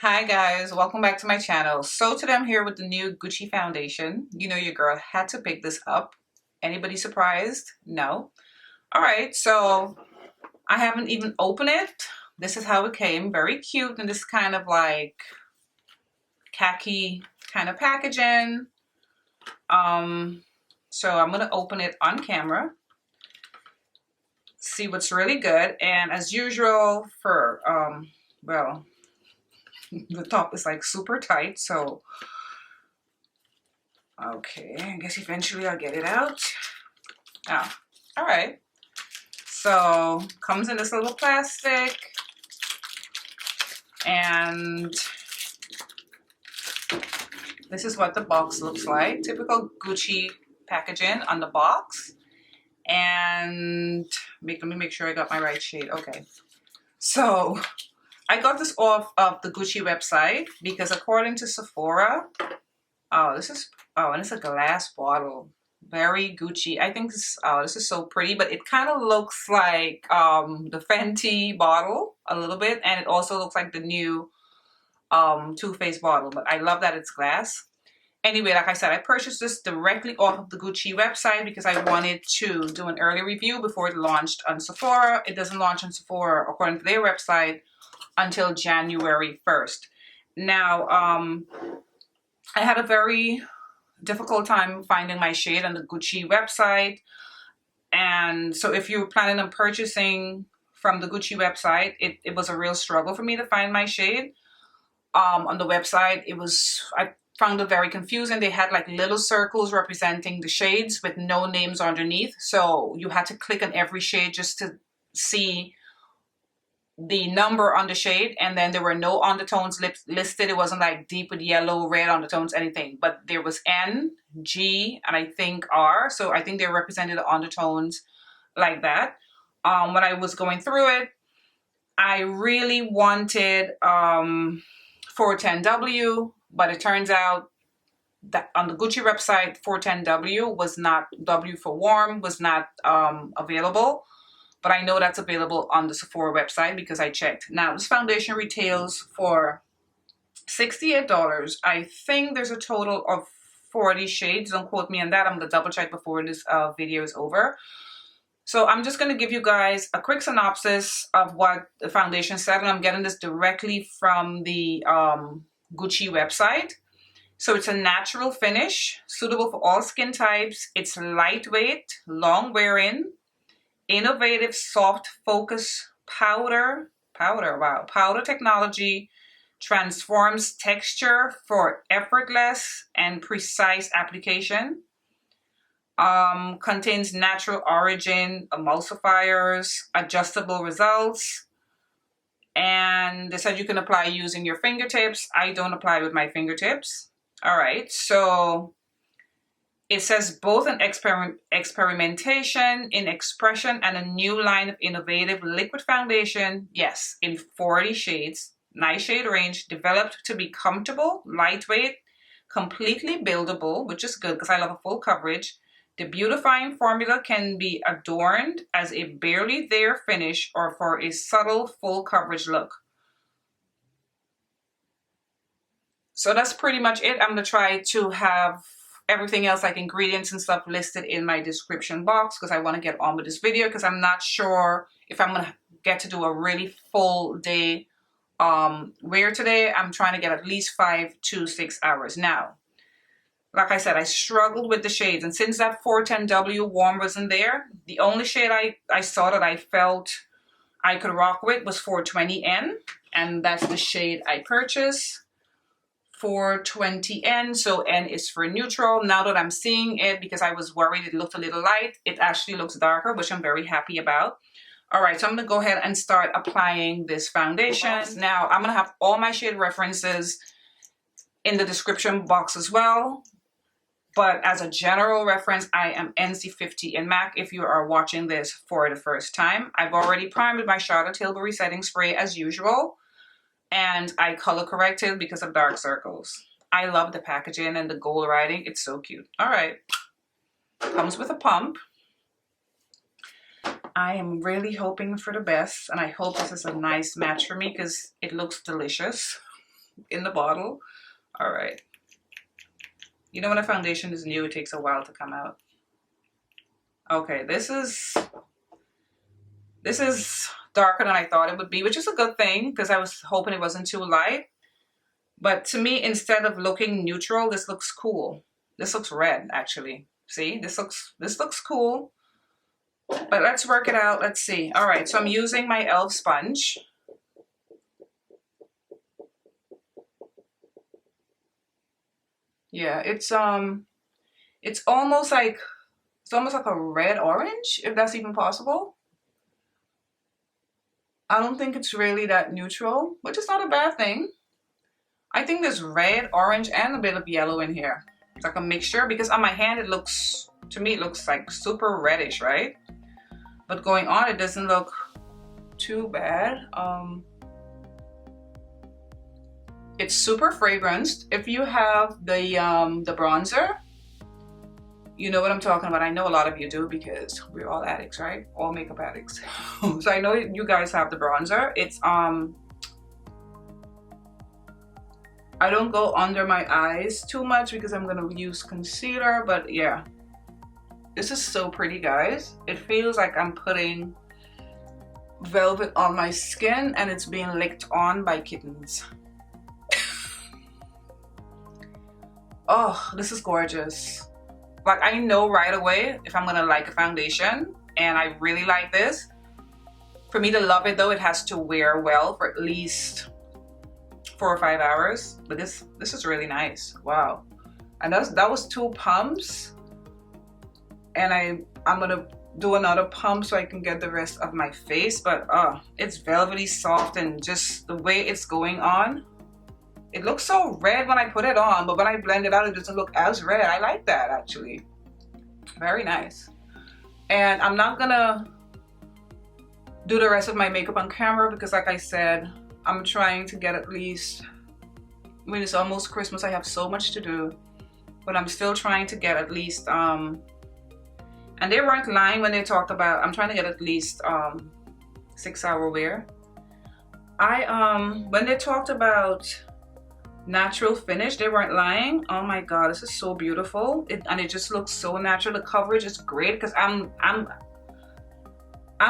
Hi guys, welcome back to my channel. So today I'm here with the new Gucci foundation. You know your girl had to pick this up. Anybody surprised? No. Alright, so I haven't even opened it. This is how it came. Very cute and this kind of like khaki kind of packaging. So I'm gonna open it on camera. See what's really good. And as usual for well, the top is like super tight, so okay, I guess eventually I'll get it out. Oh, all right. So comes in this little plastic, and this is what the box looks like. Typical Gucci packaging on the box. And let me make sure I got my right shade. Okay. So I got this off of the Gucci website because according to Sephora, and it's a glass bottle. Very Gucci. I think this is so pretty, but it kind of looks like the Fenty bottle a little bit, and it also looks like the new Too Faced bottle, but I love that it's glass. Anyway, like I said, I purchased this directly off of the Gucci website because I wanted to do an early review before it launched on Sephora. It doesn't launch on Sephora, according to their website, until January 1st. Now, I had a very difficult time finding my shade on the Gucci website. And so if you're planning on purchasing from the Gucci website, it was a real struggle for me to find my shade. On the website, I found it very confusing. They had like little circles representing the shades with no names underneath. So you had to click on every shade just to see the number on the shade, and then there were no undertones listed. It wasn't like deep with yellow, red undertones, anything, but there was N, G, and I think R. So I think they represented the undertones like that. When I was going through it, I really wanted 410W, but it turns out that on the Gucci website, 410W was not, W for warm, was not available. But I know that's available on the Sephora website because I checked. Now, this foundation retails for $68. I think there's a total of 40 shades. Don't quote me on that. I'm going to double check before this video is over. So I'm just going to give you guys a quick synopsis of what the foundation said. And I'm getting this directly from the Gucci website. So it's a natural finish, suitable for all skin types. It's lightweight, long wearing, innovative soft focus powder technology transforms texture for effortless and precise application. Contains natural origin emulsifiers, adjustable results, and they said you can apply using your fingertips. I don't apply with my fingertips. All right, so it says both an experimentation in expression and a new line of innovative liquid foundation. Yes, in 40 shades, nice shade range, developed to be comfortable, lightweight, completely buildable, which is good because I love a full coverage. The beautifying formula can be adorned as a barely there finish or for a subtle full coverage look. So that's pretty much it. I'm going to try to have everything else like ingredients and stuff listed in my description box because I want to get on with this video because I'm not sure if I'm going to get to do a really full day wear today. I'm trying to get at least 5 to 6 hours. Now, like I said, I struggled with the shades, and since that 410W warm wasn't there, the only shade I saw that I felt I could rock with was 420N, and that's the shade I purchased. 420N, so N is for neutral. Now that I'm seeing it, because I was worried it looked a little light, it actually looks darker, which I'm very happy about. All right, so I'm gonna go ahead and start applying this foundation. Now I'm gonna have all my shade references in the description box as well, but as a general reference, I am NC50 in MAC if you are watching this for the first time. I've already primed with my Charlotte Tilbury setting spray as usual, and I color corrected because of dark circles. I love the packaging and the gold writing. It's so cute. All right. Comes with a pump. I am really hoping for the best, and I hope this is a nice match for me because it looks delicious. in the bottle. All right. You know when a foundation is new, it takes a while to come out. Okay, this is darker than I thought it would be, which is a good thing because I was hoping it wasn't too light. But to me, instead of looking neutral, this looks cool. This looks red, actually. See, this looks cool. But let's work it out. Let's see. All right, so I'm using my e.l.f. sponge. Yeah, it's almost like a red orange, if that's even possible. I don't think it's really that neutral, which is not a bad thing. I think there's red, orange, and a bit of yellow in here. It's like a mixture because on my hand it looks, to me it looks like super reddish, right? But going on it doesn't look too bad. It's super fragranced. If you have the bronzer, you know what I'm talking about. I know a lot of you do because we're all addicts, right? All makeup addicts. So I know you guys have the bronzer. It's I don't go under my eyes too much because I'm gonna use concealer, but yeah. This is so pretty, guys. It feels like I'm putting velvet on my skin and it's being licked on by kittens. Oh, this is gorgeous. Like, I know right away if I'm gonna like a foundation, and I really like this. For me to love it though, it has to wear well for at least 4 or 5 hours. But this is really nice. Wow. And that was 2 pumps. And I'm gonna do another pump so I can get the rest of my face. But it's velvety soft, and just the way it's going on. It looks so red when I put it on, but when I blend it out, it doesn't look as red. I like that, actually. Very nice. And I'm not gonna do the rest of my makeup on camera because, like I said, I'm trying to get at least, I mean, it's almost Christmas. I have so much to do, but I'm still trying to get at least, and they weren't lying when they talked about, I'm trying to get at least 6-hour wear. When they talked about natural finish, they weren't lying. Oh my god, this is so beautiful. And it just looks so natural. The coverage is great because I'm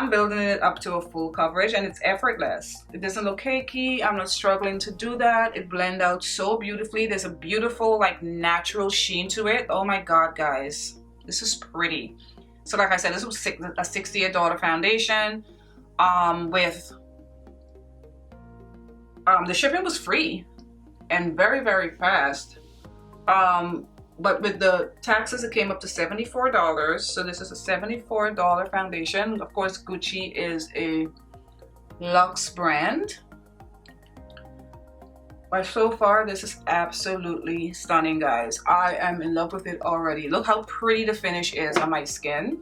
building it up to a full coverage, and it's effortless. It doesn't look cakey. I'm not struggling to do that. It blends out so beautifully. There's a beautiful, like, natural sheen to it. Oh my god, guys, this is pretty. So like I said, this was a $68 foundation. With the shipping was free and very, very fast. But with the taxes, it came up to $74. So this is a $74 foundation. Of course, Gucci is a luxe brand. But so far, this is absolutely stunning, guys. I am in love with it already. Look how pretty the finish is on my skin.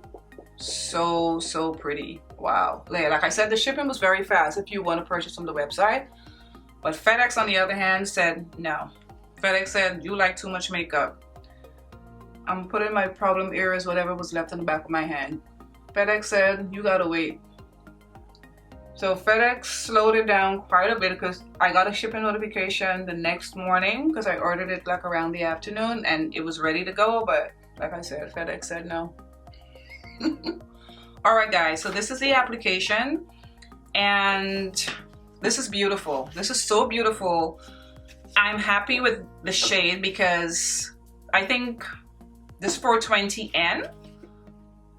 So, so pretty. Wow. Like I said, the shipping was very fast if you want to purchase from the website. But FedEx, on the other hand, said no. FedEx said, you like too much makeup. I'm putting my problem areas, whatever was left in the back of my hand. FedEx said, you gotta wait. So FedEx slowed it down quite a bit because I got a shipping notification the next morning because I ordered it like around the afternoon and it was ready to go. But like I said, FedEx said no. All right, guys, so this is the application and this is beautiful. This is so beautiful. I'm happy with the shade because I think this 420N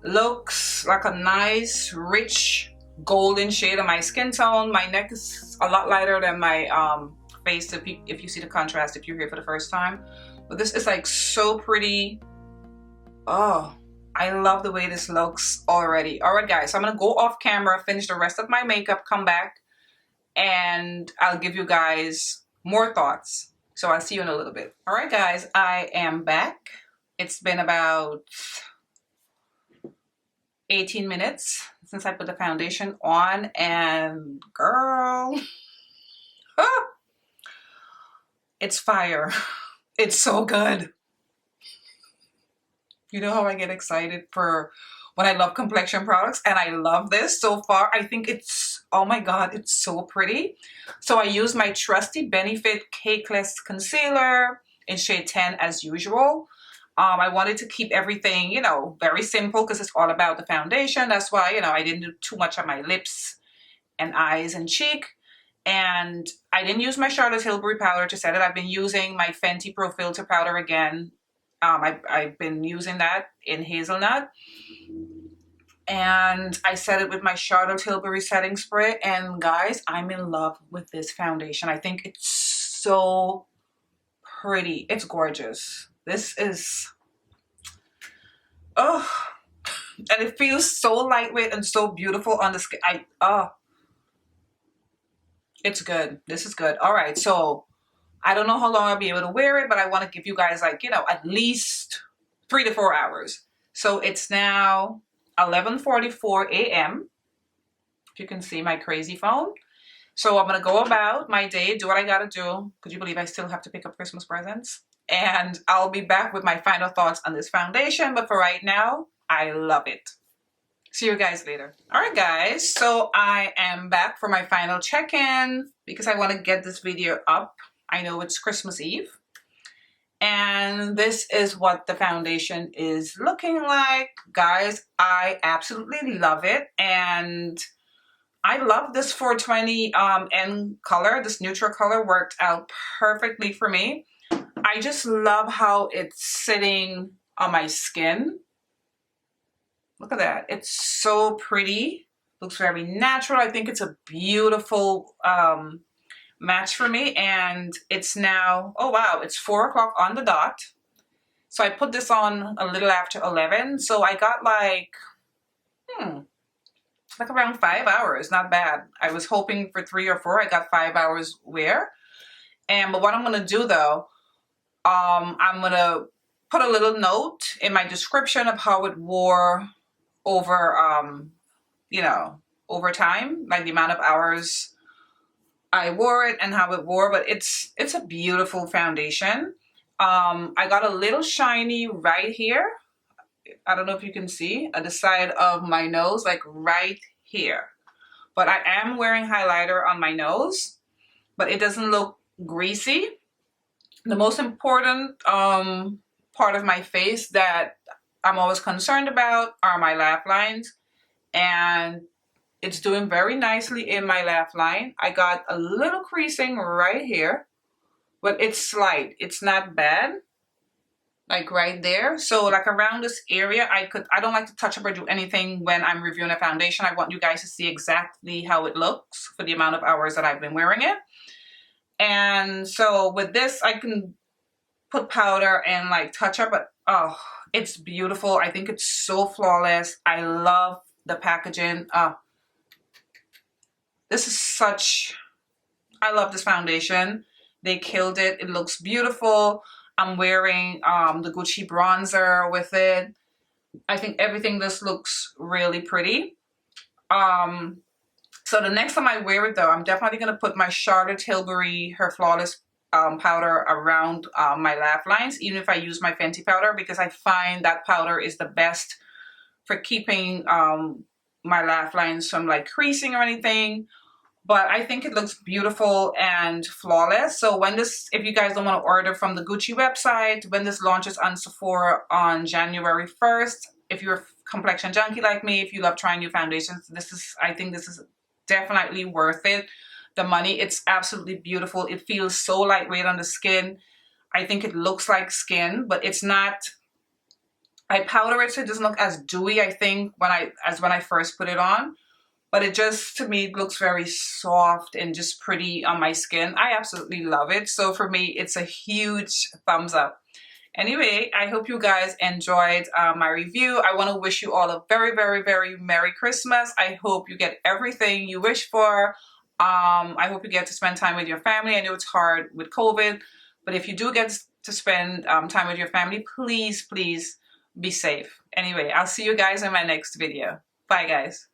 looks like a nice, rich, golden shade of my skin tone. My neck is a lot lighter than my face if you see the contrast, if you're here for the first time. But this is like so pretty. Oh, I love the way this looks already. All right, guys, so I'm gonna go off camera, finish the rest of my makeup, come back, and I'll give you guys more thoughts. So I'll see you in a little bit. All right, guys, I am back. It's been about 18 minutes since I put the foundation on, and girl, it's fire. It's so good. You know how I get excited for when I love complexion products, and I love this so far. I think it's Oh my God, it's so pretty. So I use my trusty Benefit Cakeless Concealer in shade 10 as usual. I wanted to keep everything, you know, very simple because it's all about the foundation. That's why, you know, I didn't do too much on my lips and eyes and cheek. And I didn't use my Charlotte Tilbury powder to set it. I've been using my Fenty Pro Filter powder again. I've been using that in hazelnut. And I set it with my Charlotte Tilbury setting spray. And guys, I'm in love with this foundation. I think it's so pretty. It's gorgeous. This is, oh, and it feels so lightweight and so beautiful on the skin. It's good. This is good. All right, so I don't know how long I'll be able to wear it, but I want to give you guys, like, you know, at least 3 to 4 hours. So it's now 11:44 a.m. If you can see my crazy phone. So I'm going to go about my day, do what I got to do. Could you believe I still have to pick up Christmas presents? And I'll be back with my final thoughts on this foundation. But for right now, I love it. See you guys later. All right, guys. So I am back for my final check-in because I want to get this video up. I know it's Christmas Eve. And this is what the foundation is looking like. Guys, I absolutely love it. And I love this 420 N color. This neutral color worked out perfectly for me. I just love how it's sitting on my skin. Look at that. It's so pretty. Looks very natural. I think it's a beautiful match for me. And it's now, oh wow, it's 4 o'clock on the dot. So I put this on a little after 11. So I got like around 5 hours. Not bad. I was hoping for 3 or 4. I got 5 hours wear. But what I'm going to do though, I'm going to put a little note in my description of how it wore over, you know, over time, like the amount of hours I wore it and how it wore. But it's a beautiful foundation. I got a little shiny right here. I don't know if you can see at the side of my nose, like right here. But I am wearing highlighter on my nose, but it doesn't look greasy. The most important part of my face that I'm always concerned about are my laugh lines, and it's doing very nicely in my laugh line. I got a little creasing right here, but it's slight. It's not bad, like right there. So like around this area, I don't like to touch up or do anything when I'm reviewing a foundation. I want you guys to see exactly how it looks for the amount of hours that I've been wearing it. And so with this, I can put powder and like touch up, but oh, it's beautiful. I think it's so flawless. I love the packaging. This is such, I love this foundation. They killed it. It looks beautiful. I'm wearing the Gucci bronzer with it. I think everything just looks really pretty. So the next time I wear it though, I'm definitely going to put my Charlotte Tilbury, her Flawless powder around my laugh lines, even if I use my Fenty powder, because I find that powder is the best for keeping my laugh lines from like creasing or anything. But I think it looks beautiful and flawless. So when this, if you guys don't want to order from the Gucci website, when this launches on Sephora on January 1st, if you're a complexion junkie like me, if you love trying new foundations, I think this is definitely worth it. The money, it's absolutely beautiful. It feels so lightweight on the skin. I think it looks like skin, but it's not. I powder it so it doesn't look as dewy, I think, when I first put it on. But it just, to me, looks very soft and just pretty on my skin. I absolutely love it. So for me, it's a huge thumbs up. Anyway, I hope you guys enjoyed my review. I want to wish you all a very, very, very Merry Christmas. I hope you get everything you wish for. I hope you get to spend time with your family. I know it's hard with COVID, but if you do get to spend time with your family, please, please be safe. Anyway, I'll see you guys in my next video. Bye, guys.